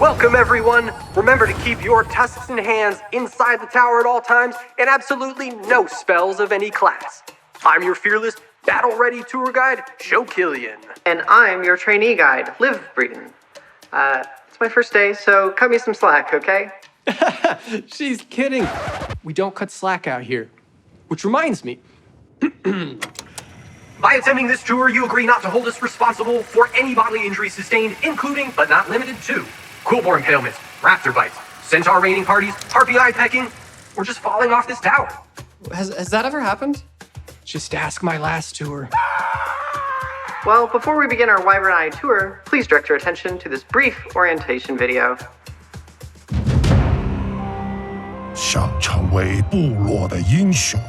Welcome, everyone. Remember to keep your tusks and hands inside the tower at all times, and absolutely no spells of any class. I'm your fearless, battle-ready tour guide, Joe Killian. And I'm your trainee guide, Liv Breeden. It's my first day, so cut me some slack, okay? She's kidding. We don't cut slack out here. Which reminds me. By attending this tour, you agree not to hold us responsible for any bodily injuries sustained, including, but not limited to, quillboar impalements, raptor bites, centaur raining parties, harpy eye pecking, or just falling off this tower. Has that ever happened? Just ask my last tour. Well, before we begin our Wyvern Eye tour, please direct your attention to this brief orientation video. 想成为部落的英雄，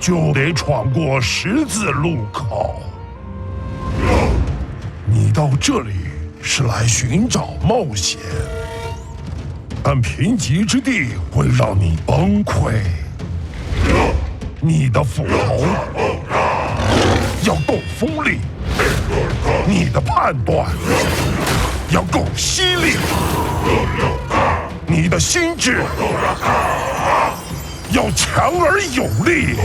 就得闯过十字路口。你到这里是来寻找冒险，但贫瘠之地会让你崩溃。你的斧头要够锋利，你的判断要够犀利，你的心智要强而有力。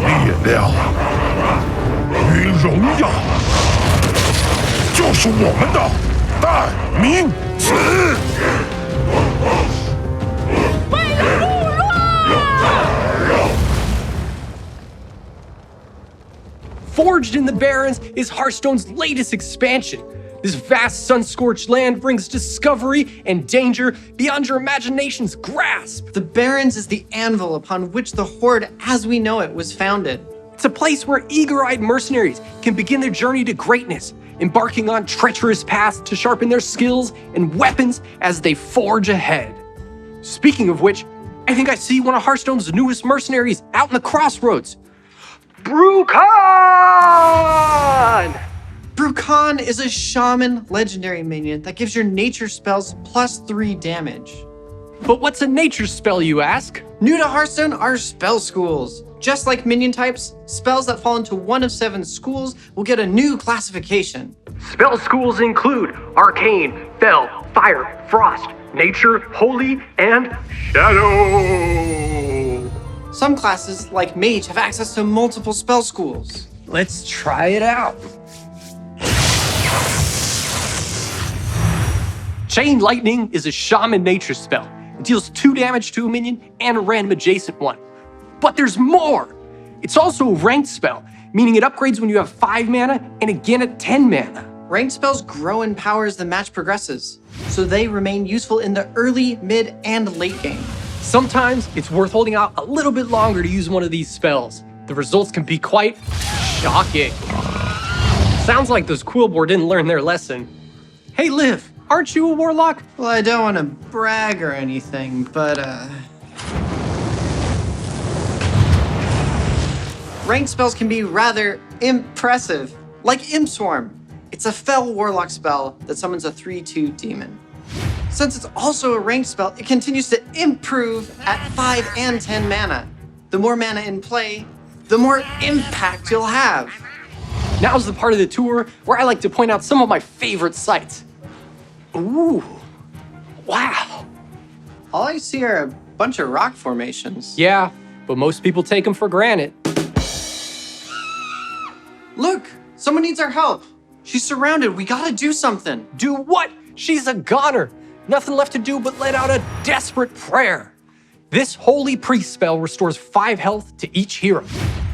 力量与荣耀就是我们的代名词。为了部落！ Forged in the Barrens is Hearthstone's latest expansion. This vast sun-scorched land brings discovery and danger beyond your imagination's grasp. The Barrens is the anvil upon which the Horde as we know it was founded. It's a place where eager-eyed mercenaries can begin their journey to greatness, embarking on treacherous paths to sharpen their skills and weapons as they forge ahead. Speaking of which, I think I see one of Hearthstone's newest mercenaries out in the crossroads. Brucon! Brucon is a shaman legendary minion that gives your nature spells +3 damage. But what's a nature spell, you ask? New to Hearthstone are spell schools. Just like minion types, spells that fall into one of 7 schools will get a new classification. Spell schools include Arcane, Fel, Fire, Frost, Nature, Holy, and Shadow. Some classes, like Mage, have access to multiple spell schools. Let's try it out. Chain Lightning is a shaman nature spell. It deals 2 damage to a minion and a random adjacent one. But there's more! It's also a ranked spell, meaning it upgrades when you have 5 mana and again at 10 mana. Ranked spells grow in power as the match progresses, so they remain useful in the early, mid, and late game. Sometimes it's worth holding out a little bit longer to use one of these spells. The results can be quite shocking. Sounds like those quillboar didn't learn their lesson. Hey Liv, aren't you a warlock? Well, I don't want to brag or anything, but ranked spells can be rather impressive, like Imp Swarm. It's a Fel Warlock spell that summons a 3/2 demon. Since it's also a ranked spell, it continues to improve at 5 and 10 mana. The more mana in play, the more impact you'll have. Now's the part of the tour where I like to point out some of my favorite sights. Ooh, wow. All I see are a bunch of rock formations. Yeah, but most people take them for granted. Look, someone needs our help. She's surrounded, we gotta do something. Do what? She's a goner. Nothing left to do but let out a desperate prayer. This holy priest spell restores 5 health to each hero.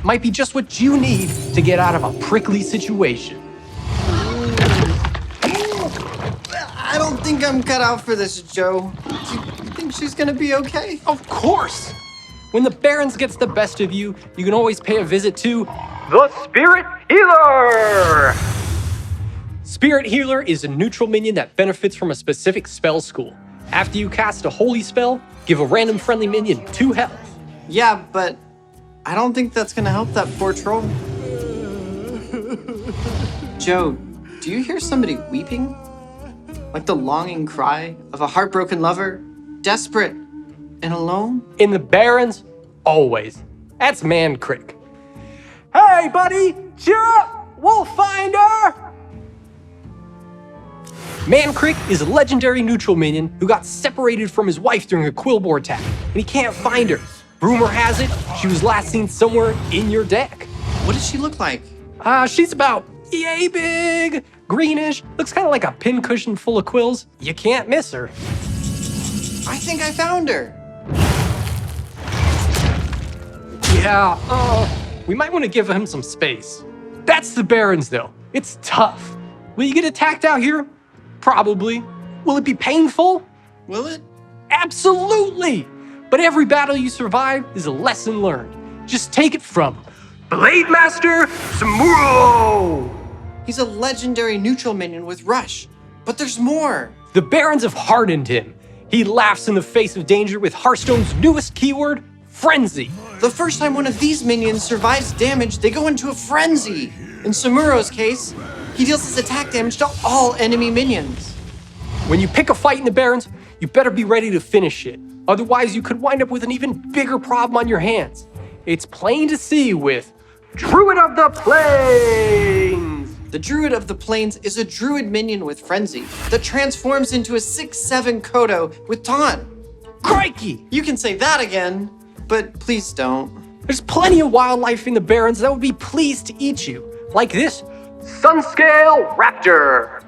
Might be just what you need to get out of a prickly situation. I don't think I'm cut out for this, Joe. Do you think she's gonna be okay? Of course! When the Barrens gets the best of you, you can always pay a visit to the Spirit Healer! Spirit Healer is a neutral minion that benefits from a specific spell school. After you cast a holy spell, give a random friendly minion 2 health. Yeah, but I don't think that's gonna help that poor troll. Joe, do you hear somebody weeping? Like the longing cry of a heartbroken lover, desperate and alone? In the Barrens, always. That's Man Crick. Hey, buddy, cheer up! We'll find her! Man Crick is a legendary neutral minion who got separated from his wife during a Quillbore attack, and he can't find her. Rumor has it, she was last seen somewhere in your deck. What does she look like? She's about yay big, greenish, looks kind of like a pincushion full of quills. You can't miss her. I think I found her. Yeah, we might want to give him some space. That's the Barrens, though. It's tough. Will you get attacked out here? Probably. Will it be painful? Will it? Absolutely! But every battle you survive is a lesson learned. Just take it from Blade Master Samuro! He's a legendary neutral minion with Rush. But there's more. The Barrens have hardened him. He laughs in the face of danger with Hearthstone's newest keyword, Frenzy. The first time one of these minions survives damage, they go into a frenzy. In Samuro's case, he deals his attack damage to all enemy minions. When you pick a fight in the Barrens, you better be ready to finish it. Otherwise, you could wind up with an even bigger problem on your hands. It's plain to see with Druid of the Plains. The Druid of the Plains is a druid minion with Frenzy that transforms into a 6/7 Kodo with Taunt. Crikey! You can say that again, but please don't. There's plenty of wildlife in the Barrens that would be pleased to eat you. Like this Sunscale Raptor.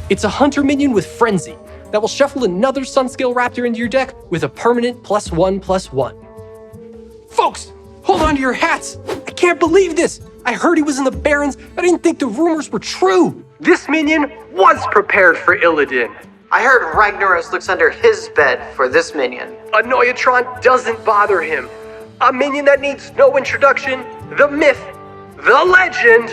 It's a hunter minion with Frenzy that will shuffle another Sunscale Raptor into your deck with a permanent +1/+1. Folks, hold on to your hats. I can't believe this. I heard he was in the Barrens. I didn't think the rumors were true. This minion was prepared for Illidan. I heard Ragnaros looks under his bed for this minion. A Noyatron doesn't bother him. A minion that needs no introduction. The myth, the legend,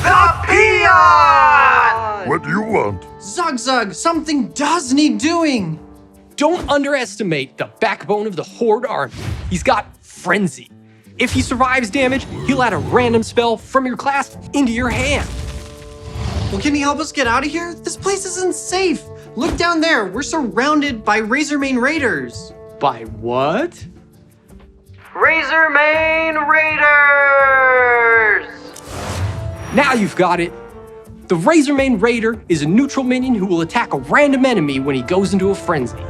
the Peon! What do you want? Zug, something does need doing. Don't underestimate the backbone of the Horde army. He's got Frenzy. If he survives damage, he'll add a random spell from your class into your hand. Well, can you help us get out of here? This place isn't safe. Look down there. We're surrounded by Razormane Raiders. By what? Razormane Raiders! Now you've got it. The Razormane Raider is a neutral minion who will attack a random enemy when he goes into a frenzy.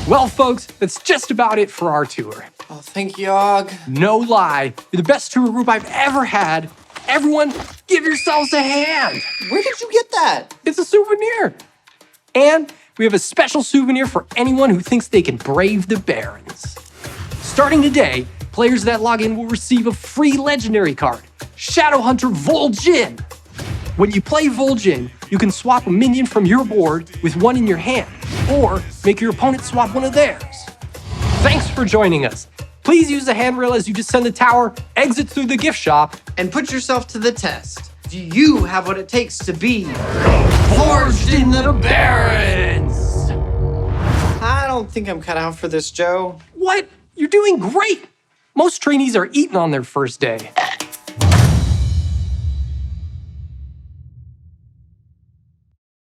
Well, folks, that's just about it for our tour. Oh, thank you, Og. No lie, you're the best tour group I've ever had. Everyone, give yourselves a hand. Where did you get that? It's a souvenir. And we have a special souvenir for anyone who thinks they can brave the Barrens. Starting today, players that log in will receive a free legendary card, Shadowhunter Vol'jin. When you play Vol'jin, you can swap a minion from your board with one in your hand, or make your opponent swap one of theirs. Thanks for joining us. Please use the handrail as you descend the tower, exit through the gift shop, And put yourself to the test. Do you have what it takes to be forged in the Barrens? I don't think I'm cut out for this, Joe. What? You're doing great! Most trainees are eaten on their first day.